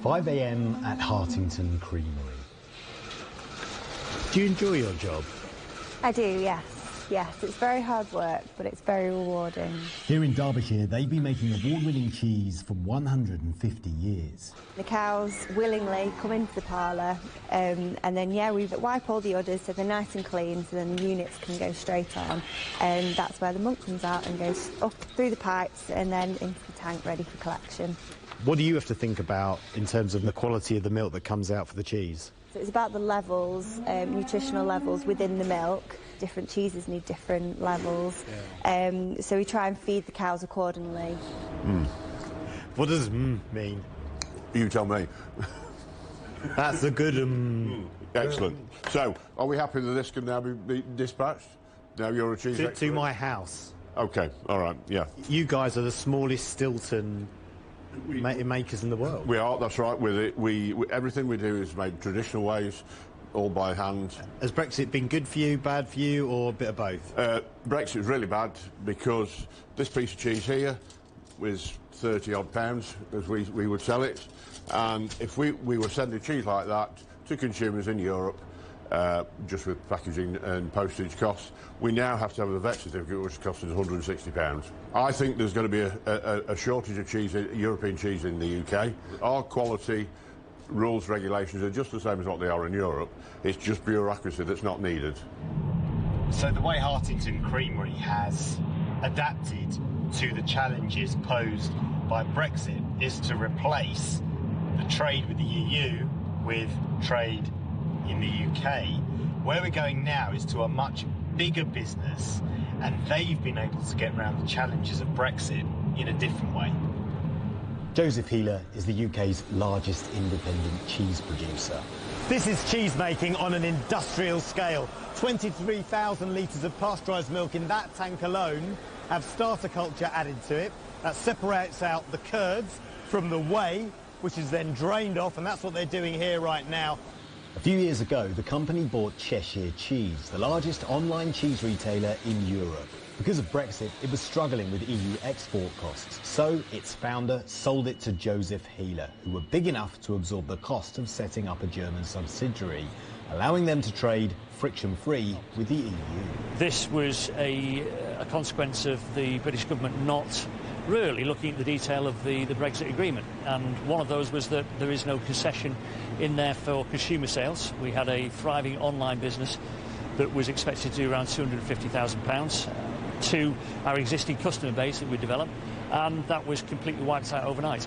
5 a.m. at Hartington Creamery. Do you enjoy your job? I do, yes. Yes, it's very hard work, but it's very rewarding. Here in Derbyshire, they've been making award-winning cheese for 150 years. The cows willingly come into the parlour, and then, yeah, we wipe all the udders so they're nice and clean, so then the units can go straight on. And that's where the milk comes out and goes up through the pipes and then into the tank ready for collection. What do you have to think about in terms of the quality of the milk that comes out for the cheese? So it's about the levels, nutritional levels within the milk. Different cheeses need different levels, so we try and feed the cows accordingly. What does mean? You tell me. That's a good Excellent. So, are we happy that this can now be dispatched? Now you're a cheese expert? To my house. OK, all right, yeah. You guys are the smallest Stilton makers in the world. We are, that's right. With it, everything we do is made traditional ways, all by hand. Has Brexit been good for you, bad for you, or a bit of both? Brexit was really bad because this piece of cheese here was 30-odd pounds as we would sell it, and if we were sending cheese like that to consumers in Europe, just with packaging and postage costs, we now have to have a vet certificate which costs us £160. I think there's going to be a shortage of cheese, European cheese in the UK. Our quality rules, regulations are just the same as what they are in Europe. It's just bureaucracy that's not needed. So the way Hartington Creamery has adapted to the challenges posed by Brexit is to replace the trade with the EU with trade in the UK. Where we're going now is to a much bigger business, and they've been able to get around the challenges of Brexit in a different way. Joseph Healer is the UK's largest independent cheese producer. This is cheese making on an industrial scale. 23,000 litres of pasteurised milk in that tank alone have starter culture added to it. That separates out the curds from the whey, which is then drained off, and that's what they're doing here right now. A few years ago, the company bought Cheshire Cheese, the largest online cheese retailer in Europe. Because of Brexit, it was struggling with EU export costs, so its founder sold it to Joseph Healer, who were big enough to absorb the cost of setting up a German subsidiary, allowing them to trade friction-free with the EU. This was a consequence of the British government not really looking at the detail of the Brexit agreement, and one of those was that there is no concession in there for consumer sales. We had a thriving online business that was expected to do around £250,000 to our existing customer base that we developed, and that was completely wiped out overnight.